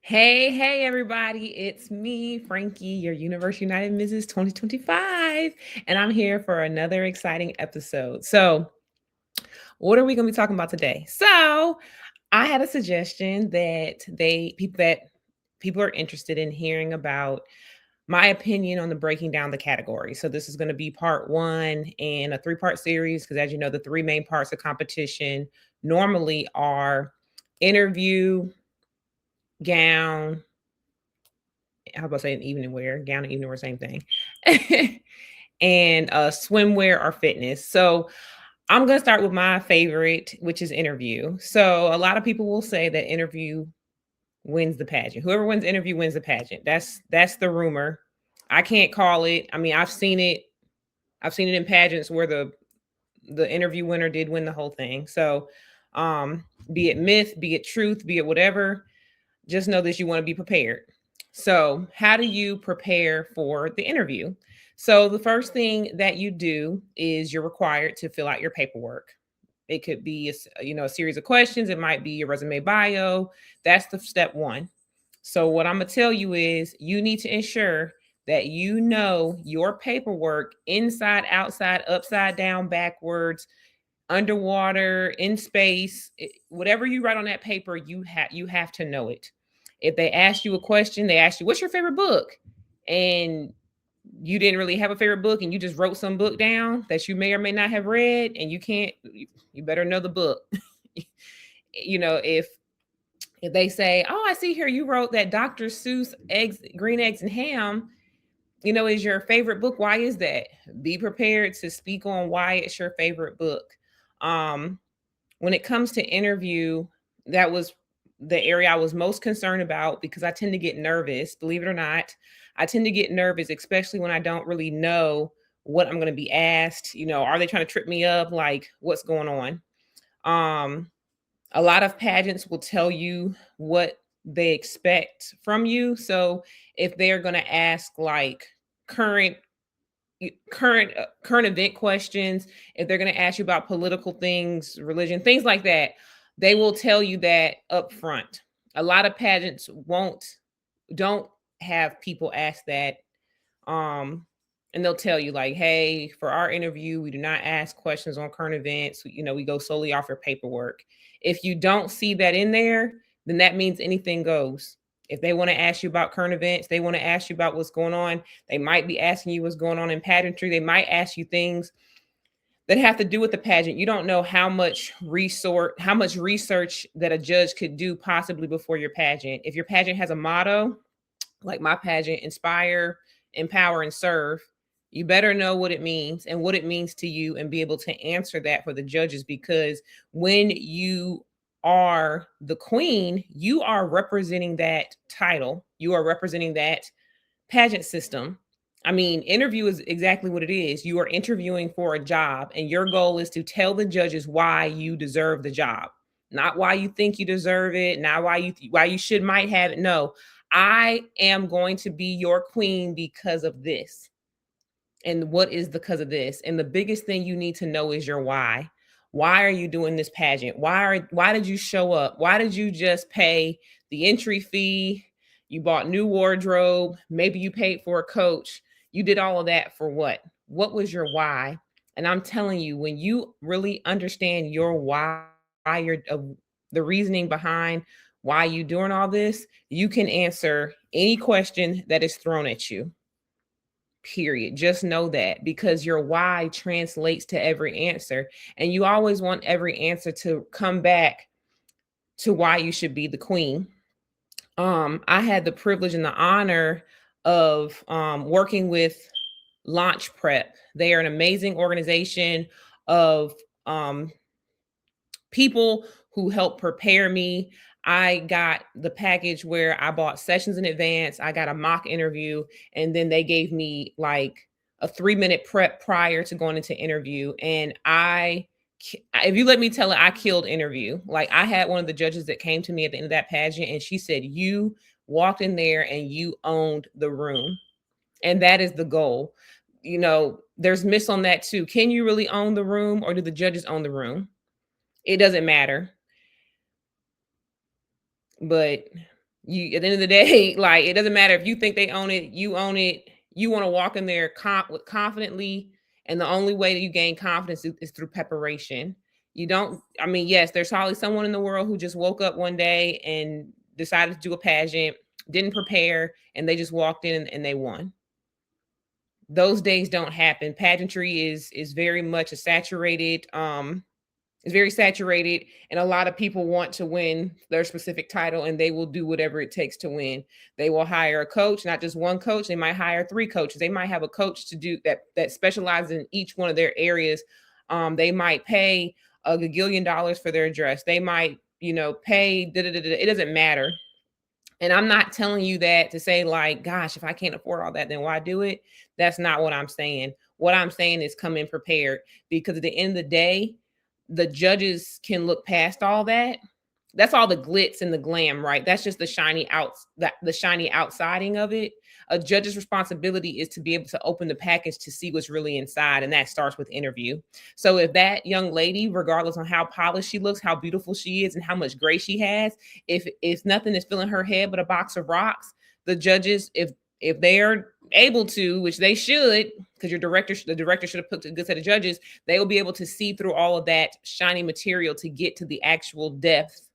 Hey, everybody. It's me, Frankie, your Universe United Mrs. 2025. And I'm here for another exciting episode. So, what are we going to be talking about today? So, I had a suggestion that people are interested in hearing about my opinion on the breaking down the category. So, this is going to be part one in a three-part series because, as you know, the three main parts of competition normally are interview, gown, how about saying evening wear, gown and evening wear, same thing, and swimwear or fitness. So I'm gonna start with my favorite, which is interview. So a lot of people will say that interview wins the pageant. Whoever wins interview wins the pageant. That's the rumor. I can't call it. I mean, I've seen it. I've seen it in pageants where the interview winner did win the whole thing. So be it myth, be it truth, be it whatever, just know that you want to be prepared. So, how do you prepare for the interview? So, the first thing that you do is you're required to fill out your paperwork. It could be a series of questions. It might be your resume bio. That's the step one. So, what I'm gonna tell you is you need to ensure that you know your paperwork inside, outside, upside down, backwards, underwater, in space, whatever you write on that paper, you have to know it. If they ask you a question, they ask you, "What's your favorite book?" and you didn't really have a favorite book, and you just wrote some book down that you may or may not have read, and you better know the book. If they say, "Oh, I see here you wrote that Dr. Seuss green eggs and ham, is your favorite book. Why is that?" Be prepared to speak on why it's your favorite book. Um, when it comes to interview, that was the area I was most concerned about because I tend to get nervous, believe it or not. I tend to get nervous, especially when I don't really know what I'm going to be asked. Are they trying to trip me up? Like, what's going on? Um, a lot of pageants will tell you what they expect from you. So if they're going to ask like current current event questions, if they're going to ask you about political things, religion, things like that, they will tell you that up front. A lot of pageants won't don't have people ask that. um and they'll tell you like, "Hey, for our interview we do not ask questions on current events. We go solely off your paperwork." If you don't see that in there, then that means anything goes. If they want to ask you about current events, they want to ask you about what's going on, they might be asking you what's going on in pageantry, they might ask you things that have to do with the pageant. You don't know how much research that a judge could do possibly before your pageant. If your pageant has a motto, like my pageant, inspire, empower, and serve, you better know what it means and what it means to you and be able to answer that for the judges, because when you are the queen, you are representing that title, you are representing that pageant system. I mean, interview is exactly what it is. You are interviewing for a job, and your goal is to tell the judges why you deserve the job, not why you think you deserve it, not why you should might have it. No, I am going to be your queen because of this. And what is because of this? And the biggest thing you need to know is your why. Why are you doing this pageant? Why did you show up? Why did you just pay the entry fee? You bought new wardrobe, maybe you paid for a coach. You did all of that for what? What was your why? And I'm telling you, when you really understand your why, the reasoning behind why you doing all this, you can answer any question that is thrown at you. Period. Just know that, because your why translates to every answer. And you always want every answer to come back to why you should be the queen. I had the privilege and the honor of working with Launch Prep. They are an amazing organization of people who help prepare me. I got the package where I bought sessions in advance, I got a mock interview, and then they gave me like a 3-minute prep prior to going into interview. And if you let me tell it, I killed interview. Like, I had one of the judges that came to me at the end of that pageant, and she said, "You walked in there and you owned the room." And that is the goal. There's myths on that too. Can you really own the room, or do the judges own the room? It doesn't matter. But You at the end of the day, like it doesn't matter if you think they own it, you own it. You want to walk in there confidently, and the only way that you gain confidence is through preparation. You don't. I mean, yes, there's probably someone in the world who just woke up one day and decided to do a pageant, didn't prepare, and they just walked in and they won. Those days don't happen. Pageantry is very much a saturated it's very saturated, and a lot of people want to win their specific title, and they will do whatever it takes to win. They will hire a coach, not just one coach. They might hire three coaches. They might have a coach to do that specializes in each one of their areas. They might pay a gagillion dollars for their dress. They might, pay. It doesn't matter. And I'm not telling you that to say, like, gosh, if I can't afford all that, then why do it? That's not what I'm saying. What I'm saying is come in prepared, because at the end of the day, the judges can look past all that. That's all the glitz and the glam, right? That's just the shiny outsiding of it. A judge's responsibility is to be able to open the package to see what's really inside, and that starts with interview. So if that young lady, regardless on how polished she looks, how beautiful she is, and how much grace she has, if nothing is filling her head but a box of rocks, the judges, if they are able to, which they should, because the director should have put a good set of judges, they will be able to see through all of that shiny material to get to the actual depth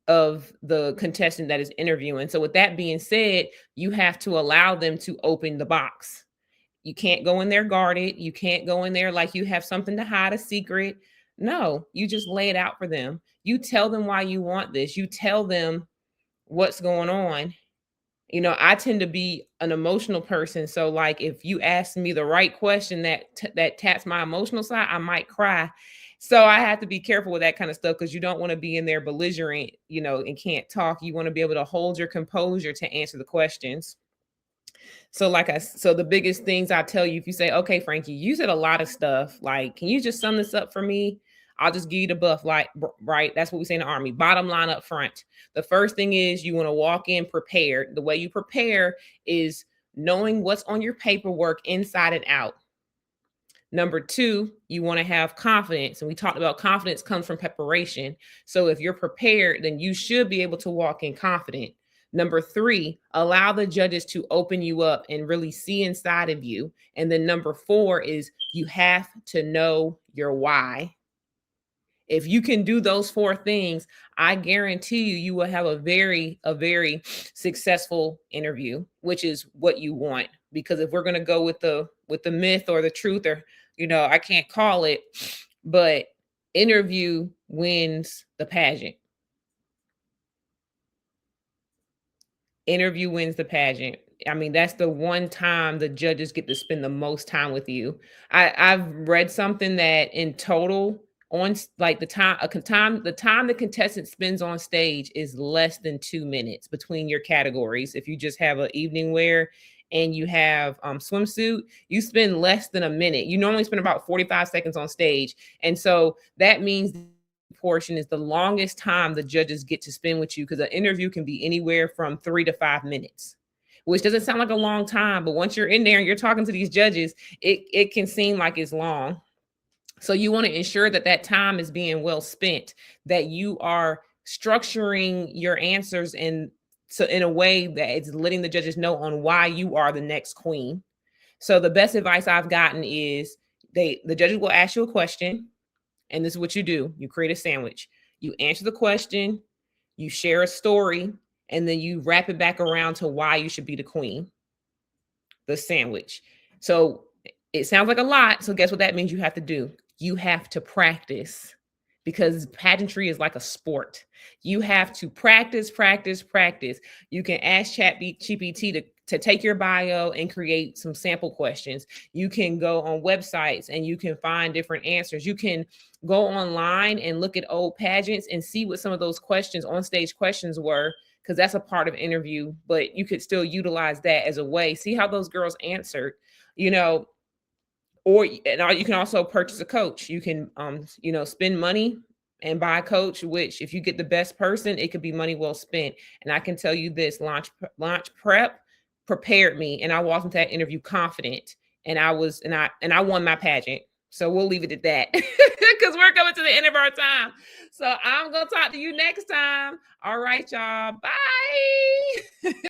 of the contestant that is interviewing. So with that being said, you have to allow them to open the box. You can't go in there guarded. You can't go in there like you have something to hide, a secret. No, you just lay it out for them. You tell them why you want this. You tell them what's going on. I tend to be an emotional person. So like if you ask me the right question that taps my emotional side, I might cry. So I have to be careful with that kind of stuff, because you don't want to be in there belligerent, and can't talk. You want to be able to hold your composure to answer the questions. So the biggest things I tell you, if you say, okay, Frankie, you said a lot of stuff. Like, can you just sum this up for me? I'll just give you the buff, like, right? That's what we say in the Army. Bottom line up front. The first thing is you want to walk in prepared. The way you prepare is knowing what's on your paperwork inside and out. Number two, you want to have confidence. And we talked about confidence comes from preparation. So if you're prepared, then you should be able to walk in confident. Number three, allow the judges to open you up and really see inside of you. And then number four is you have to know your why. If you can do those four things, I guarantee you will have a very successful interview, which is what you want. Because if we're going to go with the myth or the truth, or I can't call it, but interview wins the pageant. Interview wins the pageant. I mean, that's the one time the judges get to spend the most time with you. I've read something that in total, on like the time the contestant spends on stage is less than 2 minutes between your categories. If you just have an evening wear and you have swimsuit, you spend less than a minute. You normally spend about 45 seconds on stage. And so that means portion is the longest time the judges get to spend with you, because an interview can be anywhere from 3 to 5 minutes, which doesn't sound like a long time, but once you're in there and you're talking to these judges, it can seem like it's long. So you want to ensure that time is being well spent, that you are structuring your answers in a way that it's letting the judges know on why you are the next queen. So the best advice I've gotten is the judges will ask you a question, and this is what you do. You create a sandwich. You answer the question, you share a story, and then you wrap it back around to why you should be the queen. The sandwich. So it sounds like a lot. So guess what that means you have to do? You have to practice, because pageantry is like a sport. You have to practice. You can ask ChatGPT to take your bio and create some sample questions. You can go on websites and you can find different answers. You can go online and look at old pageants and see what some of those questions, on stage questions were, because that's a part of interview, but you could still utilize that as a way. See how those girls answered, or you can also purchase a coach. You can, spend money and buy a coach, which if you get the best person, it could be money well spent. And I can tell you this, launch prep prepared me, and I walked into that interview confident, and I won my pageant. So we'll leave it at that because we're coming to the end of our time. So I'm going to talk to you next time. All right, y'all. Bye.